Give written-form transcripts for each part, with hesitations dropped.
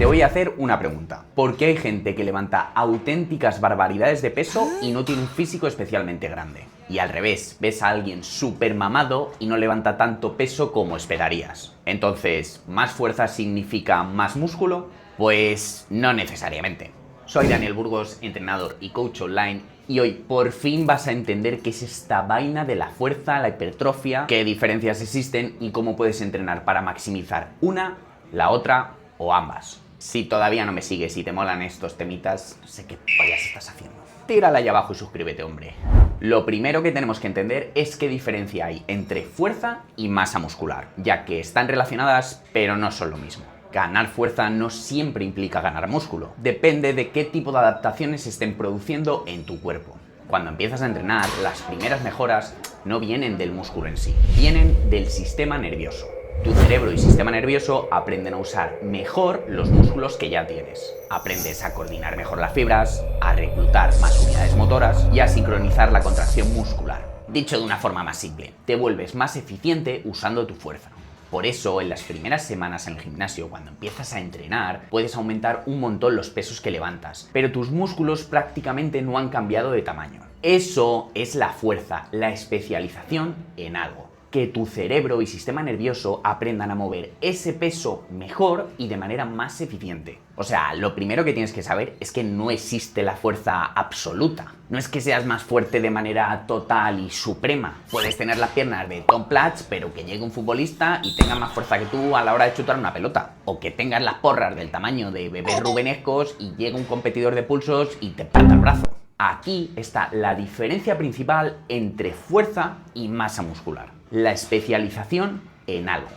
Te voy a hacer una pregunta. ¿Por qué hay gente que levanta auténticas barbaridades de peso y no tiene un físico especialmente grande? Y al revés, ves a alguien súper mamado y no levanta tanto peso como esperarías. Entonces, ¿más fuerza significa más músculo? Pues no necesariamente. Soy Daniel Burgos, entrenador y coach online, y hoy por fin vas a entender qué es esta vaina de la fuerza, la hipertrofia, qué diferencias existen y cómo puedes entrenar para maximizar una, la otra o ambas. Si todavía no me sigues y te molan estos temitas, no sé qué pollas estás haciendo. Tírala ahí abajo y suscríbete, hombre. Lo primero que tenemos que entender es qué diferencia hay entre fuerza y masa muscular, ya que están relacionadas pero no son lo mismo. Ganar fuerza no siempre implica ganar músculo. Depende de qué tipo de adaptaciones se estén produciendo en tu cuerpo. Cuando empiezas a entrenar, las primeras mejoras no vienen del músculo en sí, vienen del sistema nervioso. Tu cerebro y sistema nervioso aprenden a usar mejor los músculos que ya tienes. Aprendes a coordinar mejor las fibras, a reclutar más unidades motoras y a sincronizar la contracción muscular. Dicho de una forma más simple, te vuelves más eficiente usando tu fuerza. Por eso, en las primeras semanas en el gimnasio, cuando empiezas a entrenar, puedes aumentar un montón los pesos que levantas, pero tus músculos prácticamente no han cambiado de tamaño. Eso es la fuerza, la especialización en algo. Que tu cerebro y sistema nervioso aprendan a mover ese peso mejor y de manera más eficiente. O sea, lo primero que tienes que saber es que no existe la fuerza absoluta. No es que seas más fuerte de manera total y suprema. Puedes tener las piernas de Tom Platz, pero que llegue un futbolista y tenga más fuerza que tú a la hora de chutar una pelota. O que tengas las porras del tamaño de bebés rubenescos y llegue un competidor de pulsos y te parta el brazo. Aquí está la diferencia principal entre fuerza y masa muscular. La especialización en algo.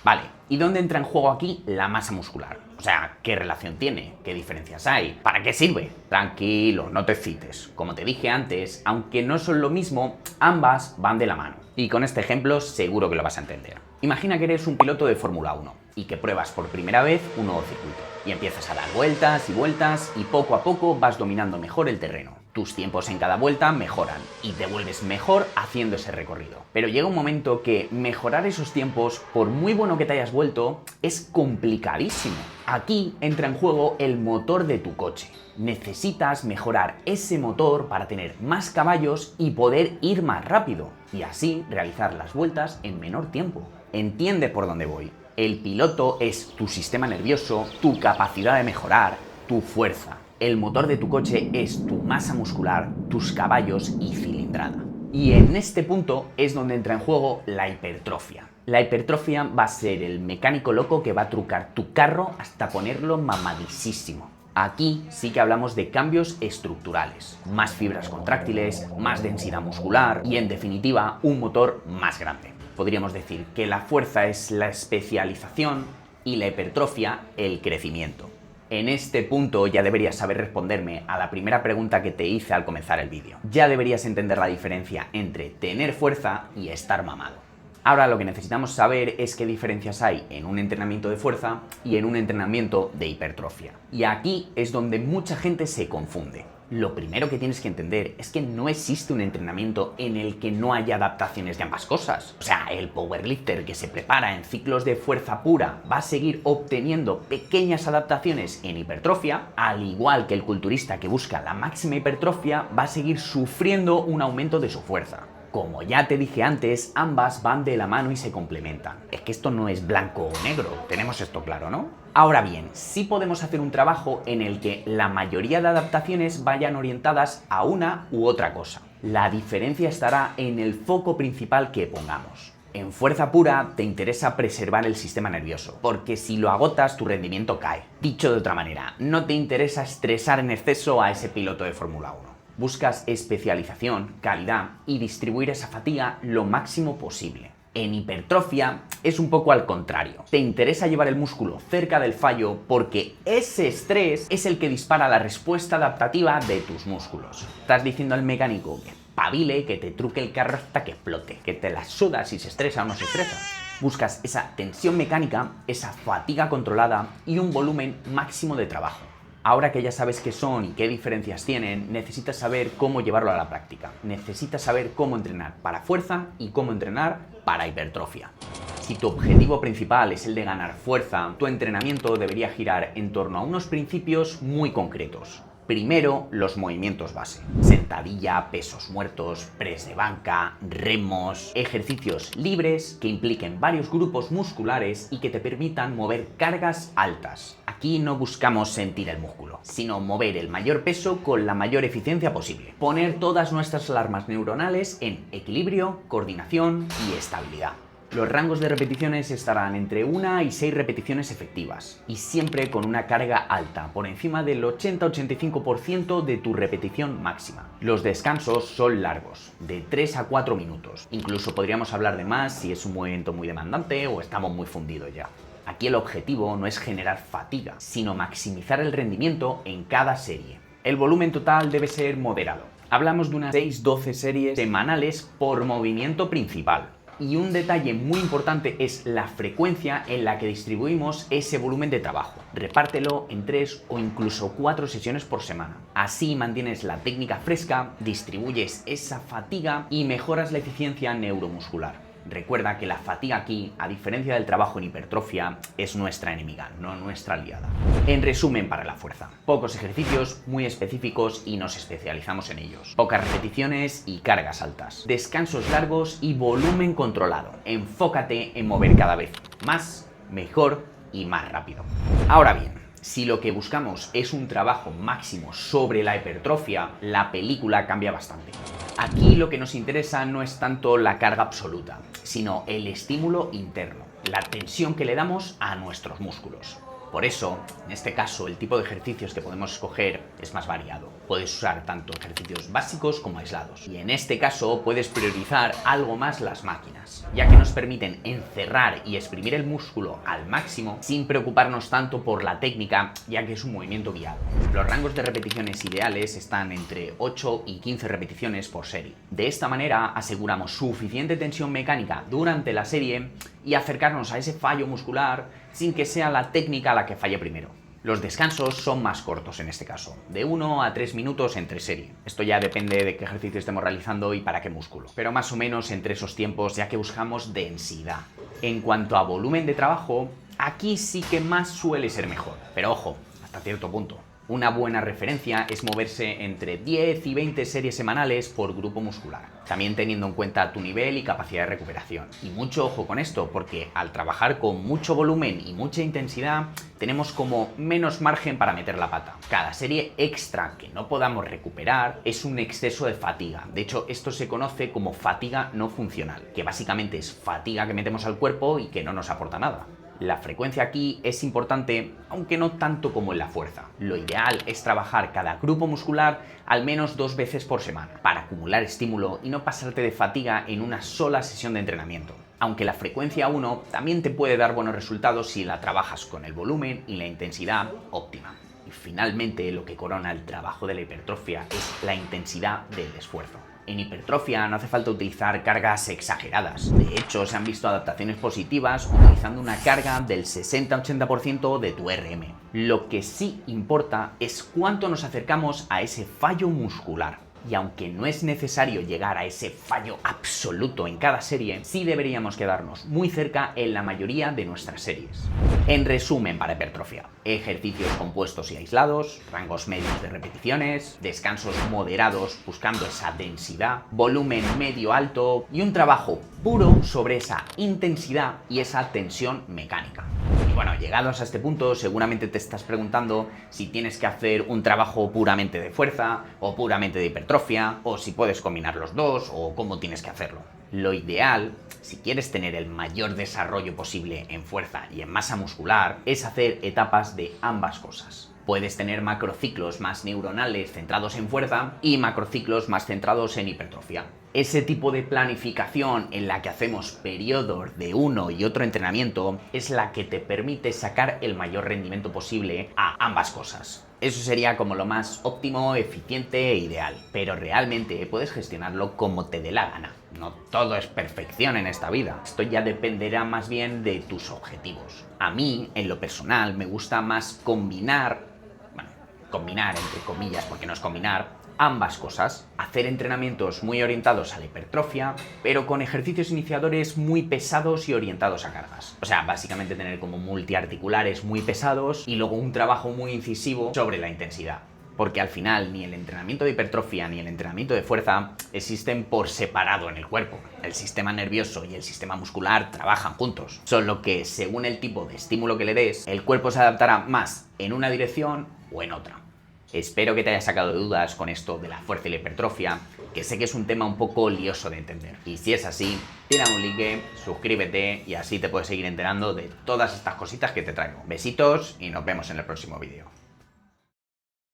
Vale, ¿y dónde entra en juego aquí la masa muscular? O sea, ¿qué relación tiene? ¿Qué diferencias hay? ¿Para qué sirve? Tranquilo, no te excites. Como te dije antes, aunque no son lo mismo, ambas van de la mano. Y con este ejemplo seguro que lo vas a entender. Imagina que eres un piloto de Fórmula 1 y que pruebas por primera vez un nuevo circuito. Y empiezas a dar vueltas y vueltas y poco a poco vas dominando mejor el terreno. Tus tiempos en cada vuelta mejoran y te vuelves mejor haciendo ese recorrido. Pero llega un momento que mejorar esos tiempos, por muy bueno que te hayas vuelto, es complicadísimo. Aquí entra en juego el motor de tu coche. Necesitas mejorar ese motor para tener más caballos y poder ir más rápido y así realizar las vueltas en menor tiempo. Entiende por dónde voy. El piloto es tu sistema nervioso, tu capacidad de mejorar, tu fuerza. El motor de tu coche es tu masa muscular, tus caballos y cilindrada. Y en este punto es donde entra en juego la hipertrofia. La hipertrofia va a ser el mecánico loco que va a trucar tu carro hasta ponerlo mamadísimo. Aquí sí que hablamos de cambios estructurales, más fibras contráctiles, más densidad muscular y en definitiva un motor más grande. Podríamos decir que la fuerza es la especialización y la hipertrofia el crecimiento. En este punto ya deberías saber responderme a la primera pregunta que te hice al comenzar el vídeo. Ya deberías entender la diferencia entre tener fuerza y estar mamado. Ahora lo que necesitamos saber es qué diferencias hay en un entrenamiento de fuerza y en un entrenamiento de hipertrofia. Y aquí es donde mucha gente se confunde. Lo primero que tienes que entender es que no existe un entrenamiento en el que no haya adaptaciones de ambas cosas. O sea, el powerlifter que se prepara en ciclos de fuerza pura va a seguir obteniendo pequeñas adaptaciones en hipertrofia, al igual que el culturista que busca la máxima hipertrofia va a seguir sufriendo un aumento de su fuerza. Como ya te dije antes, ambas van de la mano y se complementan. Es que esto no es blanco o negro, tenemos esto claro, ¿no? Ahora bien, sí podemos hacer un trabajo en el que la mayoría de adaptaciones vayan orientadas a una u otra cosa. La diferencia estará en el foco principal que pongamos. En fuerza pura te interesa preservar el sistema nervioso, porque si lo agotas tu rendimiento cae. Dicho de otra manera, no te interesa estresar en exceso a ese piloto de Fórmula 1. Buscas especialización, calidad y distribuir esa fatiga lo máximo posible. En hipertrofia es un poco al contrario. Te interesa llevar el músculo cerca del fallo porque ese estrés es el que dispara la respuesta adaptativa de tus músculos. Estás diciendo al mecánico que espabile, que te truque el carro hasta que explote, que te la suda si se estresa o no se estresa. Buscas esa tensión mecánica, esa fatiga controlada y un volumen máximo de trabajo. Ahora que ya sabes qué son y qué diferencias tienen, necesitas saber cómo llevarlo a la práctica. Necesitas saber cómo entrenar para fuerza y cómo entrenar para hipertrofia. Si tu objetivo principal es el de ganar fuerza, tu entrenamiento debería girar en torno a unos principios muy concretos. Primero, los movimientos base. Sentadilla, pesos muertos, press de banca, remos, ejercicios libres que impliquen varios grupos musculares y que te permitan mover cargas altas. Aquí no buscamos sentir el músculo, sino mover el mayor peso con la mayor eficiencia posible. Poner todas nuestras alarmas neuronales en equilibrio, coordinación y estabilidad. Los rangos de repeticiones estarán entre 1 y 6 repeticiones efectivas y siempre con una carga alta, por encima del 80-85% de tu repetición máxima. Los descansos son largos, de 3 a 4 minutos. Incluso podríamos hablar de más si es un movimiento muy demandante o estamos muy fundidos ya. Aquí el objetivo no es generar fatiga, sino maximizar el rendimiento en cada serie. El volumen total debe ser moderado. Hablamos de unas 6-12 series semanales por movimiento principal. Y un detalle muy importante es la frecuencia en la que distribuimos ese volumen de trabajo. Repártelo en 3 o incluso 4 sesiones por semana. Así mantienes la técnica fresca, distribuyes esa fatiga y mejoras la eficiencia neuromuscular. Recuerda que la fatiga aquí, a diferencia del trabajo en hipertrofia, es nuestra enemiga, no nuestra aliada. En resumen, para la fuerza, pocos ejercicios muy específicos y nos especializamos en ellos. Pocas repeticiones y cargas altas. Descansos largos y volumen controlado. Enfócate en mover cada vez más, mejor y más rápido. Ahora bien, si lo que buscamos es un trabajo máximo sobre la hipertrofia, la película cambia bastante. Aquí lo que nos interesa no es tanto la carga absoluta, sino el estímulo interno, la tensión que le damos a nuestros músculos. Por eso, en este caso, el tipo de ejercicios que podemos escoger es más variado. Puedes usar tanto ejercicios básicos como aislados. Y en este caso, puedes priorizar algo más las máquinas, ya que nos permiten encerrar y exprimir el músculo al máximo sin preocuparnos tanto por la técnica, ya que es un movimiento guiado. Los rangos de repeticiones ideales están entre 8 y 15 repeticiones por serie. De esta manera, aseguramos suficiente tensión mecánica durante la serie y acercarnos a ese fallo muscular sin que sea la técnica la que falle primero. Los descansos son más cortos en este caso, de 1 a 3 minutos entre serie. Esto ya depende de qué ejercicio estemos realizando y para qué músculo, pero más o menos entre esos tiempos, ya que buscamos densidad. En cuanto a volumen de trabajo, aquí sí que más suele ser mejor, pero ojo, hasta cierto punto. Una buena referencia es moverse entre 10 y 20 series semanales por grupo muscular, también teniendo en cuenta tu nivel y capacidad de recuperación. Y mucho ojo con esto, porque al trabajar con mucho volumen y mucha intensidad, tenemos como menos margen para meter la pata. Cada serie extra que no podamos recuperar es un exceso de fatiga. De hecho, esto se conoce como fatiga no funcional, que básicamente es fatiga que metemos al cuerpo y que no nos aporta nada. La frecuencia aquí es importante, aunque no tanto como en la fuerza. Lo ideal es trabajar cada grupo muscular al menos 2 veces por semana, para acumular estímulo y no pasarte de fatiga en una sola sesión de entrenamiento. Aunque la frecuencia 1 también te puede dar buenos resultados si la trabajas con el volumen y la intensidad óptima. Y finalmente, lo que corona el trabajo de la hipertrofia es la intensidad del esfuerzo. En hipertrofia no hace falta utilizar cargas exageradas. De hecho, se han visto adaptaciones positivas utilizando una carga del 60-80% de tu RM. Lo que sí importa es cuánto nos acercamos a ese fallo muscular. Y aunque no es necesario llegar a ese fallo absoluto en cada serie, sí deberíamos quedarnos muy cerca en la mayoría de nuestras series. En resumen, para hipertrofia, ejercicios compuestos y aislados, rangos medios de repeticiones, descansos moderados buscando esa densidad, volumen medio-alto y un trabajo puro sobre esa intensidad y esa tensión mecánica. Y bueno, llegados a este punto, seguramente te estás preguntando si tienes que hacer un trabajo puramente de fuerza o puramente de hipertrofia, o si puedes combinar los dos, o cómo tienes que hacerlo. Lo ideal, si quieres tener el mayor desarrollo posible en fuerza y en masa muscular, es hacer etapas de ambas cosas. Puedes tener macrociclos más neuronales centrados en fuerza y macrociclos más centrados en hipertrofia. Ese tipo de planificación en la que hacemos periodos de uno y otro entrenamiento es la que te permite sacar el mayor rendimiento posible a ambas cosas. Eso sería como lo más óptimo, eficiente e ideal, pero realmente puedes gestionarlo como te dé la gana. No todo es perfección en esta vida. Esto ya dependerá más bien de tus objetivos. A mí, en lo personal, me gusta más combinar entre comillas, porque no es combinar, ambas cosas. Hacer entrenamientos muy orientados a la hipertrofia, pero con ejercicios iniciadores muy pesados y orientados a cargas. O sea, básicamente tener como multiarticulares muy pesados y luego un trabajo muy incisivo sobre la intensidad. Porque al final ni el entrenamiento de hipertrofia ni el entrenamiento de fuerza existen por separado en el cuerpo. El sistema nervioso y el sistema muscular trabajan juntos. Solo que según el tipo de estímulo que le des, el cuerpo se adaptará más en una dirección o en otra. Espero que te haya sacado dudas con esto de la fuerza y la hipertrofia, que sé que es un tema un poco lioso de entender. Y si es así, tira un like, suscríbete y así te puedes seguir enterando de todas estas cositas que te traigo. Besitos y nos vemos en el próximo vídeo.